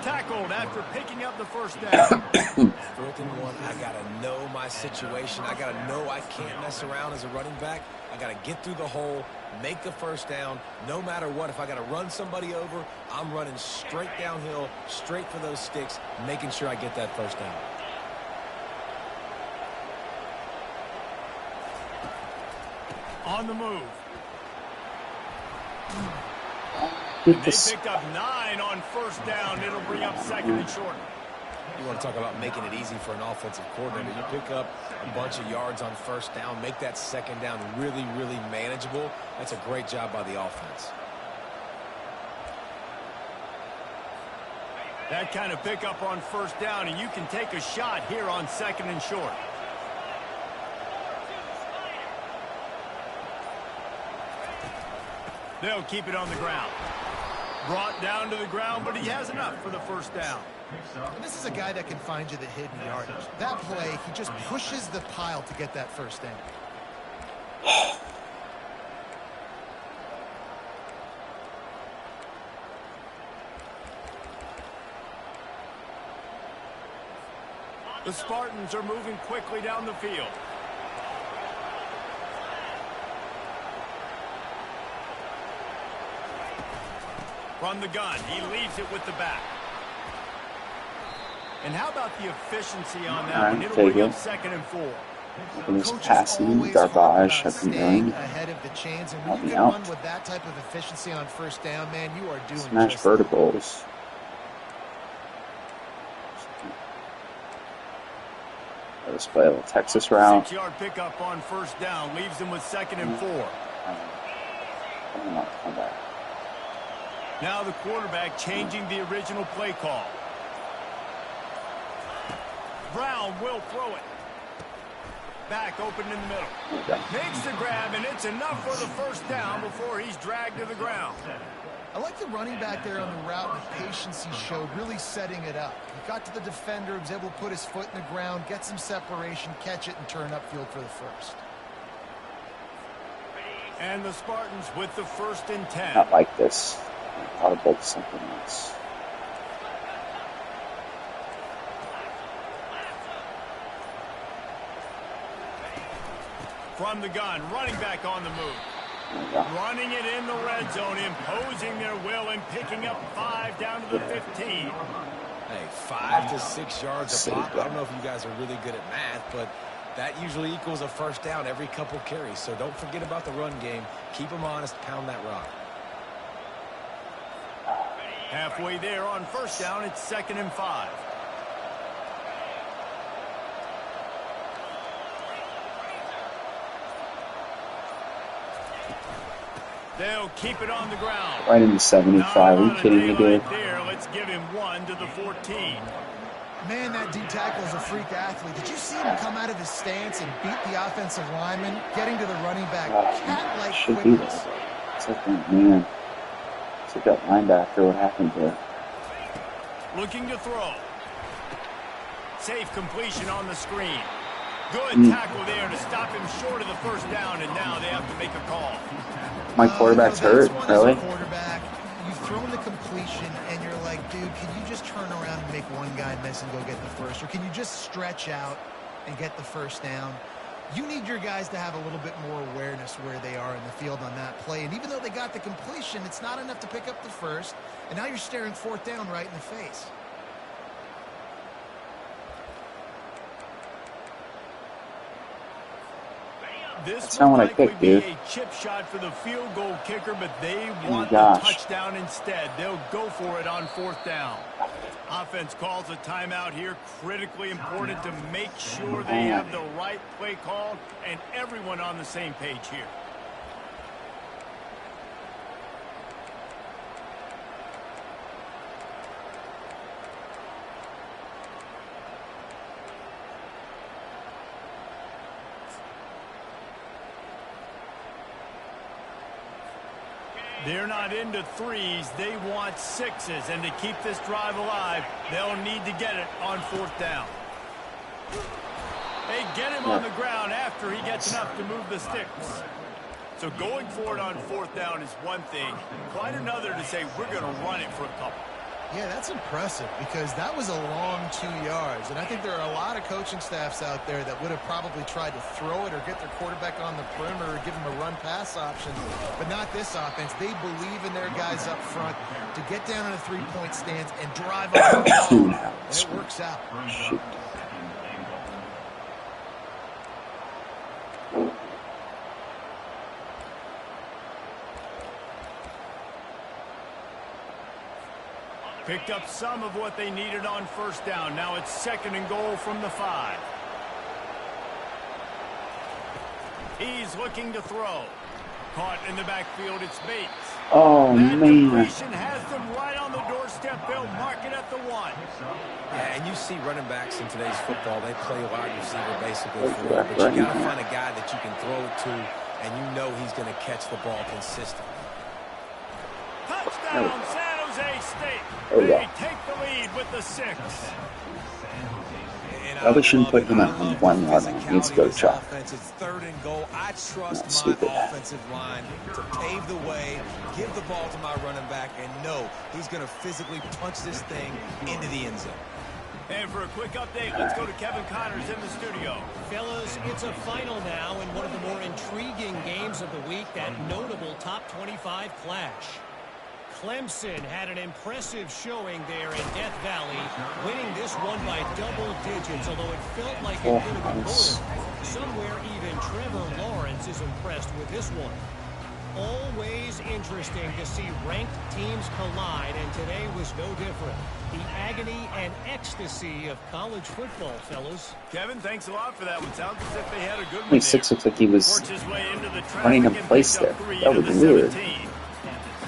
Tackled after picking up the first down. 4th and 1, I got to know my situation. I got to know I can't mess around as a running back. I got to get through the hole, make the first down, no matter what. If I got to run somebody over, I'm running straight downhill, straight for those sticks, making sure I get that first down. On the move. They picked up 9 on first down. It'll bring up second and short. You want to talk about making it easy for an offensive coordinator. You pick up a bunch of yards on first down, make that second down really, really manageable. That's a great job by the offense. That kind of pickup on first down, and you can take a shot here on second and short. They'll keep it on the ground. Brought down to the ground, but he has enough for the first down. And this is a guy that can find you the hidden yardage. That play, he just pushes the pile to get that first down. The Spartans are moving quickly down the field. From the gun, he leaves it with the back. And how about the efficiency on that one? It'll bring up second and 4. And this passing garbage I've been doing. Ahead of the chains, and Help when me you can out. run with that type of efficiency on first down, man, you are doing Smash just verticals. Let's play a little Texas route. 6-yard pickup on first down leaves him with second and 4. Come back. Now the quarterback changing the original play call. Brown will throw it. Back open in the middle. Makes the grab, and it's enough for the first down before he's dragged to the ground. I like the running back there on the route and the patience he showed, really setting it up. He got to the defender, was able to put his foot in the ground, get some separation, catch it, and turn upfield for the first. And the Spartans with the 1st and 10. Not like this. I ought to build something else. From the gun, running back on the move. Running it in the red zone, imposing their will and picking up 5 down to the 15. Hey, 5 to 6 yards a pop. I don't know if you guys are really good at math, but that usually equals a first down every couple carries. So don't forget about the run game. Keep them honest, pound that rock. Halfway there on 1st down, it's 2nd and 5. They'll keep it on the ground. Right in the 75. Are you kidding me, dude? Right there. Let's give him 1 to the 14. Man, that D tackle is a freak athlete. Did you see him come out of his stance and beat the offensive lineman, getting to the running back? Cat-like quickness. It's like, man, it's like that linebacker. What happened there? Looking to throw. Safe completion on the screen. Good tackle there to stop him short of the 1st down, and now they have to make a call. My quarterback's hurt, really? Quarterback, you've thrown the completion, and you're like, dude, can you just turn around and make one guy miss and go get the first? Or can you just stretch out and get the 1st down? You need your guys to have a little bit more awareness where they are in the field on that play. And even though they got the completion, it's not enough to pick up the 1st. And now you're staring 4th down right in the face. This not would what I likely picked, be dude. a chip shot for the field goal kicker, but they want the gosh. touchdown instead. They'll go for it on 4th down. Offense calls a timeout here. Critically important to make sure they have the right play called and everyone on the same page here. They're not into 3s. They want 6s. And to keep this drive alive, they'll need to get it on 4th down. They get him on the ground after he gets enough to move the sticks. So going for it on 4th down is one thing. Quite another to say we're going to run it for a couple. Yeah, that's impressive because that was a long 2 yards. And I think there are a lot of coaching staffs out there that would have probably tried to throw it or get their quarterback on the perimeter or give him a run-pass option. But not this offense. They believe in their guys up front to get down in a 3-point stance and drive up the ball. And it works out. Shoot. Picked up some of what they needed on 1st down. Now it's 2nd and goal from the 5. He's looking to throw. Caught in the backfield, it's Bates. Oh, that man. completion has them right on the doorstep. They'll mark it at the 1. Yeah, and you see running backs in today's football, they play wide receiver basically for you, but you got to find a guy that you can throw it to, and you know he's going to catch the ball consistently. Touchdown, San Jose State. There we go. They take the lead with the 6. Probably shouldn't put him at 1 yard line. He needs to go chop. It's 3rd and goal. I trust my stupid. offensive line to pave the way, give the ball to my running back, and know he's going to physically punch this thing into the end zone. And for a quick update, let's go to Kevin Connors in the studio. Fellas, it's a final now in one of the more intriguing games of the week, that notable top 25 clash. Clemson had an impressive showing there in Death Valley, winning this one by double digits, although it felt like it could have been more. Somewhere even Trevor Lawrence is impressed with this one. Always interesting to see ranked teams collide, and today was no different. The agony and ecstasy of college football, fellas. Kevin, thanks a lot for that one. Sounds as if they had a good one. 26 looks like he was Worked his way into the running in traffic and place picked up there. 3 That into was the weird. 17.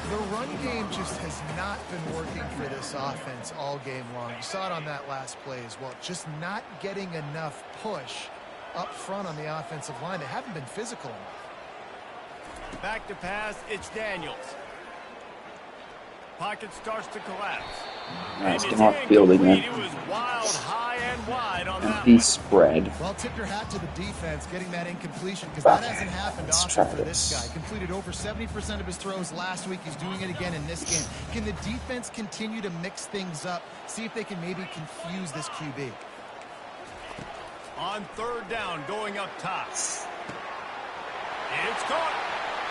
The run game just has not been working for this offense all game long. You saw it on that last play as well. Just not getting enough push up front on the offensive line. They haven't been physical enough. Back to pass, it's Daniels. Pocket starts to collapse. Nice, And get off fielding incomplete. it. It was wild, high and wide on that Empty one. spread. Well, tip your hat to the defense getting that incompletion because that hasn't happened Let's often try for this this. guy. Completed over 70% of his throws last week. He's doing it again in this game. Can the defense continue to mix things up? See if they can maybe confuse this QB. On third down, going up top. It's caught.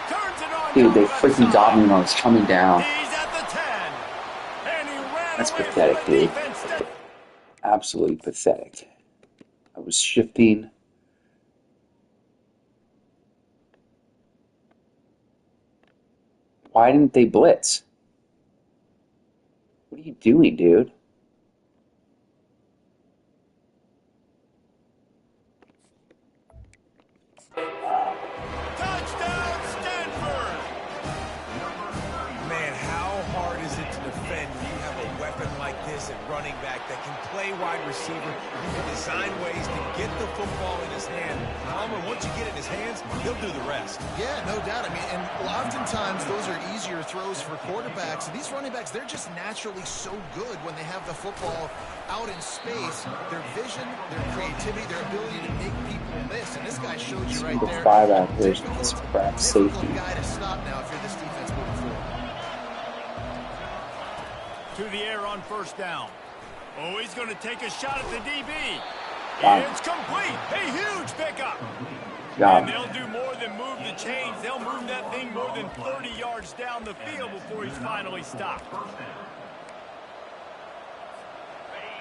Turns it on. Dude, they down freaking left got side. me when I was coming down. He's at the 10. And he ran That's away pathetic, from the dude. defense. Absolutely pathetic. I was shifting. Why didn't they blitz? What are you doing, dude? Touchdown, Stanford. Man, how hard is it to defend when you have a weapon like this at running back that can play wide receiver? You can design ways to get the football in his hand. Palmer, once you get it in his hands, he'll do the rest. Yeah, no doubt. I mean, and oftentimes those are easier throws for quarterbacks. And these running backs, they're just naturally so good when they have the football out in space. Their vision, their creativity, their ability to make people miss. And this guy showed you right Number there. 5 out there is this crap Difficult safety. guy to stop now if you're this defense moving forward. To the air on first down. Oh, he's going to take a shot at the DB. Wow. It's complete. A huge pickup. Got And him. they'll do more than move the chains. They'll move that thing more than 30 yards down the field before he's finally stopped.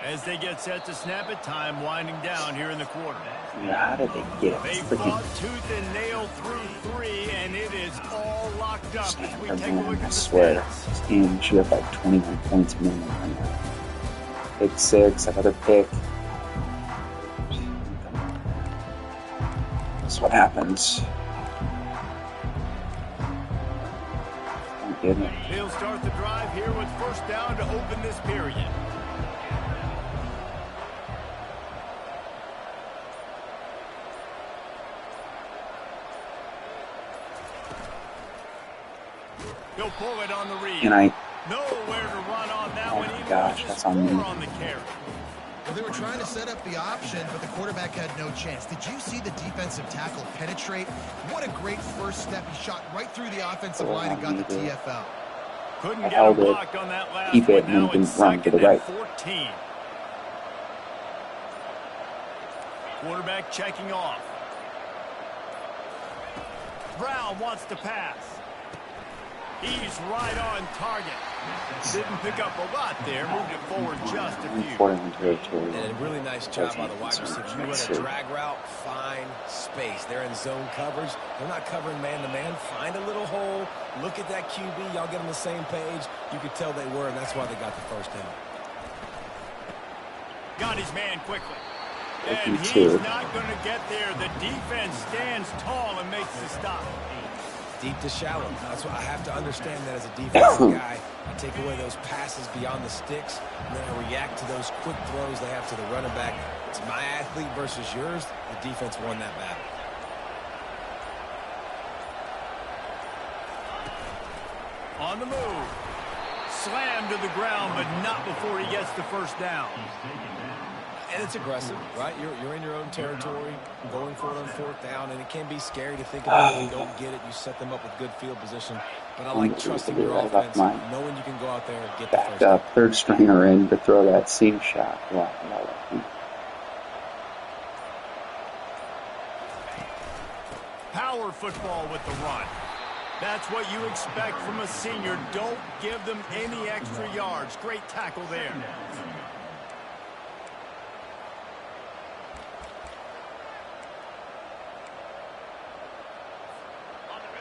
As they get set to snap it, time winding down here in the quarter. How did they get They it? fought Freaking tooth and nail through 3, and it is all locked up as we take a everyone, look I at the swear. stats. This game should have like 21 points minimum right now. Pick 6, another pick. That's what happens. Oh, goodness. He'll start the drive here with first down to open this period. He'll pull it on the read. And I, Nowhere to run on that oh one. my Even gosh, with that's the on me. score on the carry. Well, they were trying to set up the option, but the quarterback had no chance. Did you see the defensive tackle penetrate? What a great first step. He shot right through the offensive line and got the TFL. Couldn't I get him held it, blocked on that last keep it, one. and then Now can it's run to the 2nd right. and 14. Quarterback checking off. Brown wants to pass. He's right on target. Didn't pick up a lot there. Moved it forward just a few. 41 territory. And a really nice job by the wide receiver. You run a drag route, find space. They're in zone coverage. They're not covering man-to-man. Find a little hole. Look at that QB. Y'all get on the same page. You could tell they were, and that's why they got the first down. Got his man quickly. And he's 52. not going to get there. The defense stands tall and makes the stop. Deep to shallow. That's what I have to understand that as a defensive guy. I take away those passes beyond the sticks, and then I react to those quick throws they have to the running back. It's my athlete versus yours. The defense won that battle. On the move. Slammed to the ground, but not before he gets the first down. And it's aggressive, right? You're in your own territory, going for it on fourth down, and it can be scary to think about when you don't get it. You set them up with good field position. But I like trusting your offense, knowing you can go out there and get the first down. Backed up, third stringer in to throw that seam shot. Wow, Power football with the run. That's what you expect from a senior. Don't give them any extra yards. Great tackle there.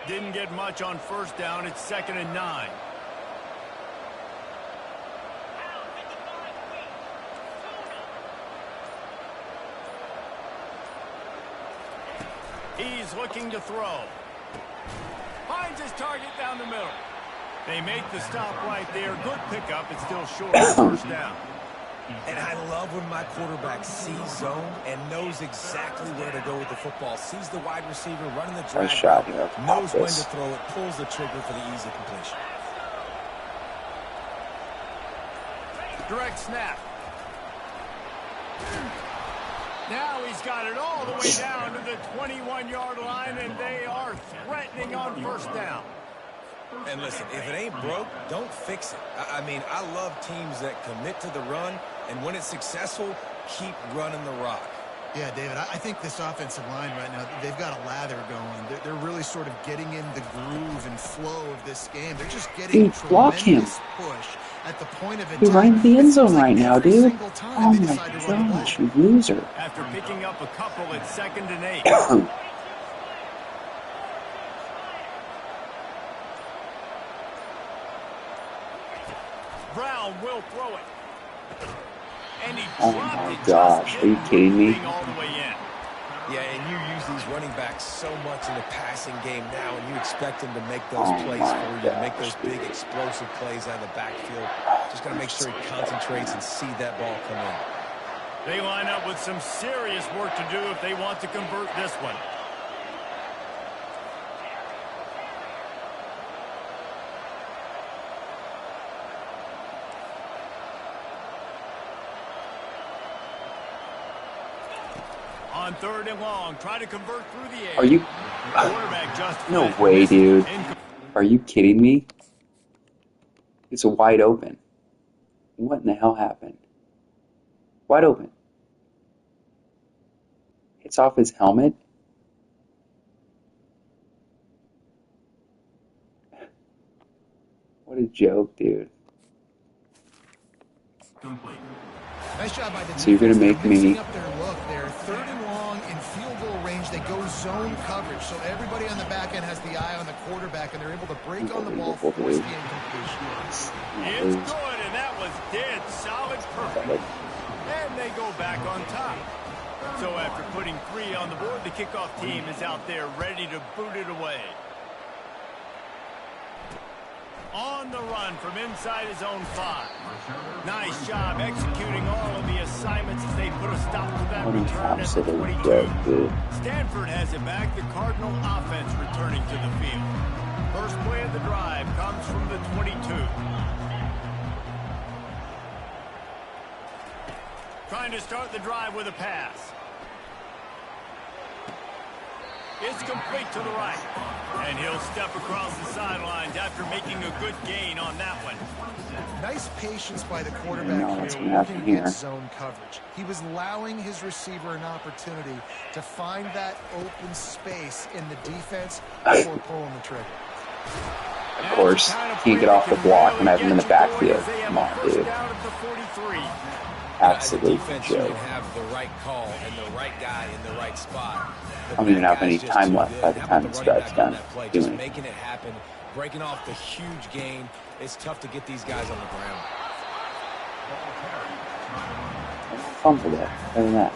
Didn't get much on first down. It's 2nd and 9. He's looking to throw. Finds his target down the middle. They make the stop right there. Good pickup. It's still short of first down. And I love when my quarterback sees zone and knows exactly where to go with the football. Sees the wide receiver running the drag shot, route, you know, knows when to this. throw it, pulls the trigger for the easy completion. Direct snap. Now he's got it all the way down to the 21-yard line, and they are threatening on first down. And listen, if it ain't broke, don't fix it. I mean, I love teams that commit to the run, and when it's successful, keep running the rock. Yeah, David, I think this offensive line right now, they've got a lather going. They're really sort of getting in the groove and flow of this game. They're just getting Dude, block him. push at the point of attack. You're right in the end zone right now, dude. Oh my gosh, you loser. After picking up a couple at 2nd and 8. Brown will throw it. And he Oh dropped my it. gosh, are you kidding me? All the way in. Yeah, and you use these running backs so much in the passing game now, and you expect them to make those plays for you, to make those big explosive plays out of the backfield. Just got to make sure he concentrates and see that ball come in. They line up with some serious work to do if they want to convert this one. On 3rd and long, try to convert through the air. Are you? Quarterback just No way, dude. Are you kidding me? It's a wide open. What in the hell happened? Wide open. Hits off his helmet. What a joke, dude. Nice job by the So you're gonna make me up their look. They're 3rd and long in field goal range. They go zone coverage, so everybody on the back end has the eye on the quarterback, and they're able to break on the ball, force the incompletion. It's good, and that was dead solid, perfect. And they go back on top. So after putting 3 on the board, the kickoff team is out there ready to boot it away. On the run from inside his own 5. Nice job executing all of the assignments as they put a stop to that return at the 22. Stanford has it back. The Cardinal offense returning to the field. First play of the drive comes from the 22. Trying to start the drive with a pass. It's complete to the right. And he'll step across the sidelines after making a good gain on that one. Nice patience by the quarterback here, working against zone coverage. He was allowing his receiver an opportunity to find that open space in the defense before pulling the trigger. Of course, can't get off the block when I have him in the backfield. Come on, dude. Absolute defense, joke. you can have the right call and the right guy in the right spot. I don't even have any time left by the time this drive's done. Just making it happen, breaking off the huge gain. It's tough to get these guys on the ground. Fumbled it. Better than that.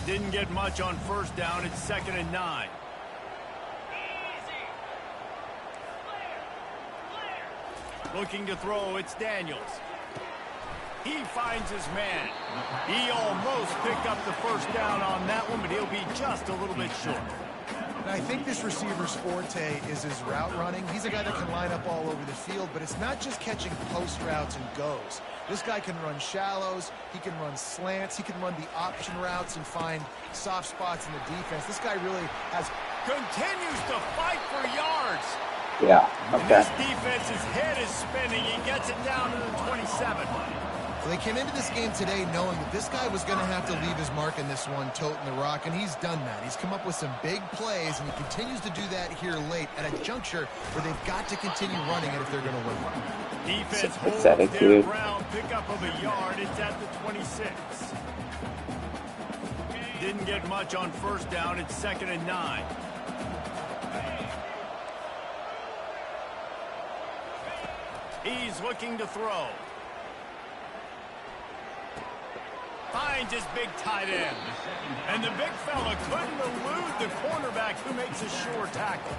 Didn't get much on first down. It's 2nd and 9. Looking to throw, it's Daniels. He finds his man. He almost picked up the first down on that one, but he'll be just a little bit short. And I think this receiver's forte is his route running. He's a guy that can line up all over the field, but it's not just catching post routes and goes. This guy can run shallows, he can run slants, he can run the option routes and find soft spots in the defense. This guy really continues to fight for yards. Yeah, okay. This defense's head is spinning. He gets it down to the 27. Well, they came into this game today knowing that this guy was going to have to leave his mark in this one, toting the rock, and he's done that. He's come up with some big plays, and he continues to do that here late at a juncture where they've got to continue running it if they're going to win. Defense holds their ground, pick up of a yard. It's at the 26. Didn't get much on first down. It's 2nd and 9. He's looking to throw. Finds his big tight end. And the big fella couldn't elude the cornerback who makes a sure tackle.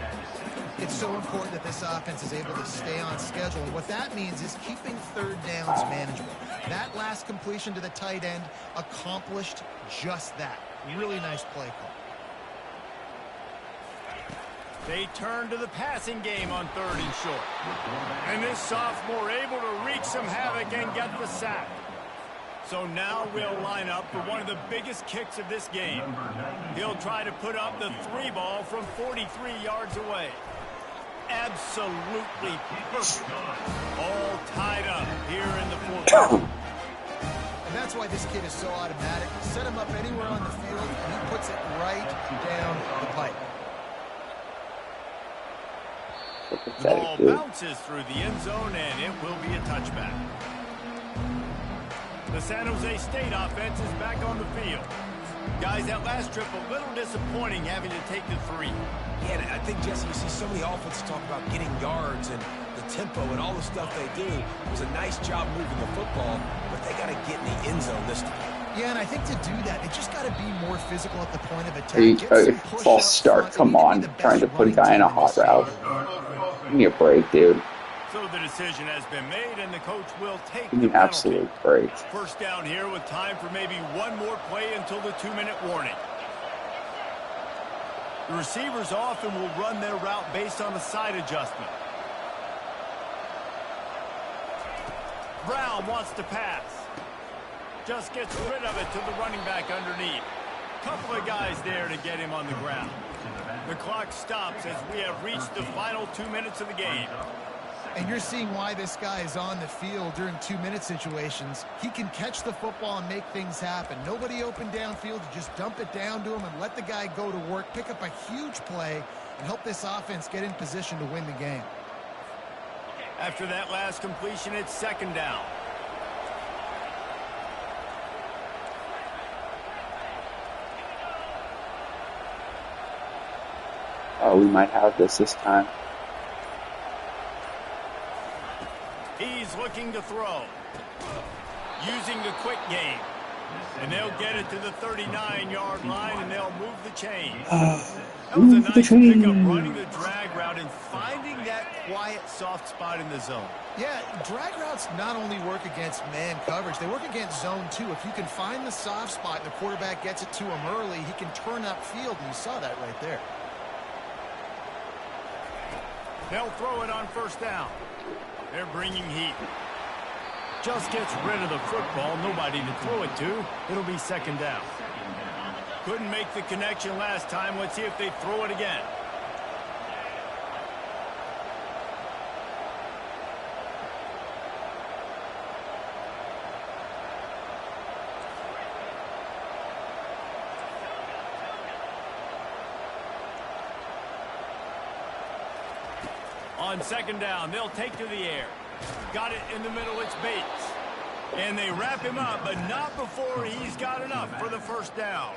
It's so important that this offense is able to stay on schedule. And what that means is keeping third downs manageable. That last completion to the tight end accomplished just that. Really nice play call. They turn to the passing game on 3rd and short. And this sophomore able to wreak some havoc and get the sack. So now we'll line up for one of the biggest kicks of this game. He'll try to put up the 3 ball from 43 yards away. Absolutely perfect. All tied up here in the 4th quarter. And that's why this kid is so automatic. Set him up anywhere on the field, and he puts it right down the pipe. The ball bounces through the end zone, and it will be a touchback. The San Jose State offense is back on the field. Guys, that last trip a little disappointing having to take the 3. Yeah, and I think, Jesse, you see so many offenses talk about getting yards and the tempo and all the stuff they do. It was a nice job moving the football, but they got to get in the end zone this time. Yeah, and I think to do that, they just got to be more physical at the point of attack. False start, come on. Trying to put a guy in a hot route. Give me a break, dude. So the decision has been made, and the coach will take Give me the an absolute break. First down here with time for maybe one more play until the 2-minute warning. The receivers often will run their route based on a side adjustment. Brown wants to pass. Just gets rid of it to the running back underneath. Couple of guys there to get him on the ground. The clock stops as we have reached the final 2 minutes of the game. And you're seeing why this guy is on the field during 2-minute situations. He can catch the football and make things happen. Nobody open downfield. You just dump it down to him and let the guy go to work, pick up a huge play, and help this offense get in position to win the game. After that last completion, it's 2nd down. Oh, we might have this time. He's looking to throw. Using the quick game. And they'll get it to the 39-yard line, and they'll move the chains. That was a nice pickup running the drag route and finding that quiet, soft spot in the zone. Yeah, drag routes not only work against man coverage, they work against zone too. If you can find the soft spot and the quarterback gets it to him early, he can turn upfield, and you saw that right there. They'll throw it on 1st down. They're bringing heat. Just gets rid of the football. Nobody to throw it to. It'll be 2nd down. Couldn't make the connection last time. Let's see if they throw it again. On 2nd down, they'll take to the air. Got it in the middle, it's Bates. And they wrap him up, but not before he's got enough for the 1st down.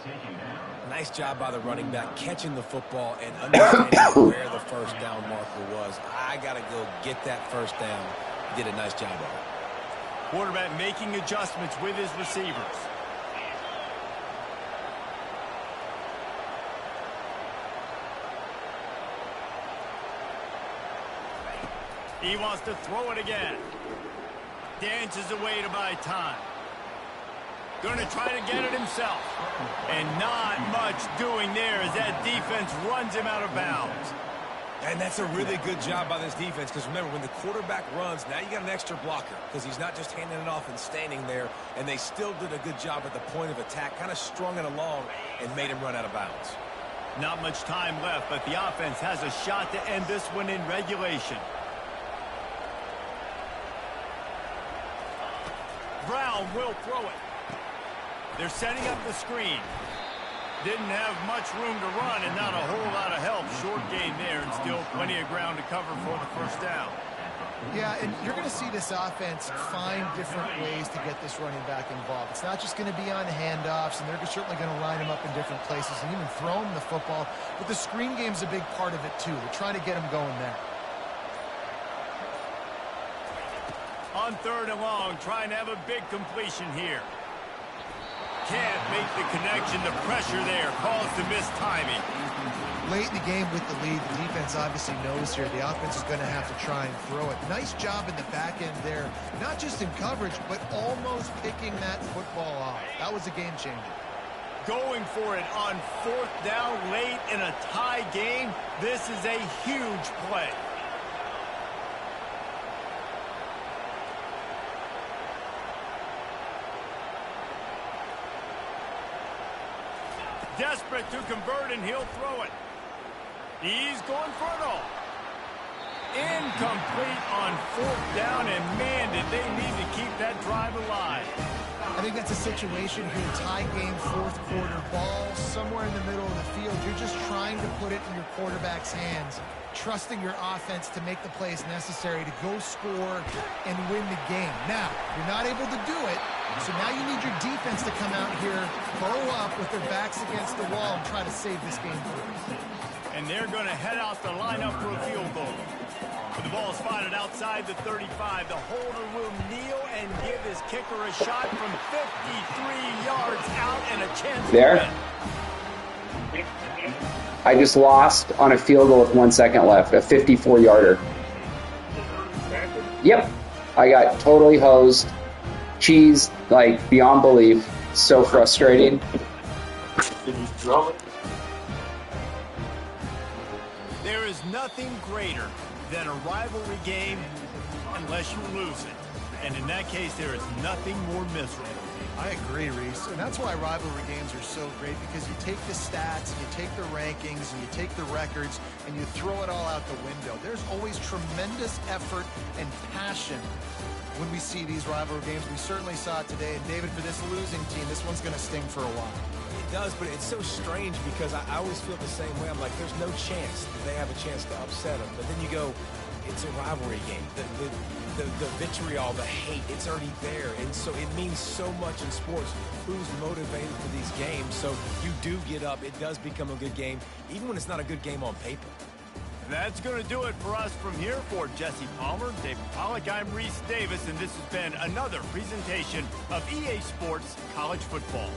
Nice job by the running back catching the football and understanding where the 1st down marker was. I got to go get that 1st down. He did a nice job of it. Quarterback making adjustments with his receivers. He wants to throw it again. Dances away to buy time. Going to try to get it himself. And not much doing there as that defense runs him out of bounds. And that's a really good job by this defense, because remember, when the quarterback runs, now you got an extra blocker, because he's not just handing it off and standing there, and they still did a good job at the point of attack, kind of strung it along and made him run out of bounds. Not much time left, but the offense has a shot to end this one in regulation. Brown will throw it. They're setting up the screen. Didn't have much room to run and not a whole lot of help. Short gain there and still plenty of ground to cover for the 1st down. Yeah, and you're going to see this offense find different ways to get this running back involved. It's not just going to be on handoffs, and they're certainly going to line him up in different places and even throw him the football. But the screen game's a big part of it, too. They're trying to get him going there. On 3rd and long, trying to have a big completion here. can't make the connection. The pressure there caused the missed timing. Late in the game with the lead, the defense obviously knows here the offense is going to have to try and throw it. Nice job in the back end there, not just in coverage, but almost picking that football off. That was a game changer. Going for it on 4th down late in a tie game. This is a huge play. Desperate to convert, and he'll throw it. He's going for it all. Incomplete on 4th down, and man, did they need to keep that drive alive. I think that's a situation here, tie game, 4th quarter, ball somewhere in the middle of the field. You're just trying to put it in your quarterback's hands, trusting your offense to make the plays necessary to go score and win the game. Now, you're not able to do it, so now you need your defense to come out here, bow up with their backs against the wall, and try to save this game for us. And they're going to head out the lineup for a field goal. With the ball spotted outside the 35, the holder will kneel and give his kicker a shot from 53 yards out and a chance There. to win. I just lost on a field goal with 1 second left, a 54-yarder. Yep. I got totally hosed. Cheese, like, beyond belief. So frustrating. Did you throw it? There is nothing greater than a rivalry game unless you lose it. And in that case, there is nothing more miserable. I agree, Reese. And that's why rivalry games are so great, because you take the stats, and you take the rankings, and you take the records, and you throw it all out the window. There's always tremendous effort and passion when we see these rivalry games. We certainly saw it today. And David, for this losing team, this one's going to sting for a while. It does, but it's so strange because I always feel the same way. I'm like, there's no chance that they have a chance to upset them. But then you go, it's a rivalry game. The vitriol, the hate, it's already there. And so it means so much in sports. Who's motivated for these games? So you do get up. It does become a good game, even when it's not a good game on paper. That's going to do it for us from here. For Jesse Palmer, David Pollack, I'm Reese Davis, and this has been another presentation of EA Sports College Football.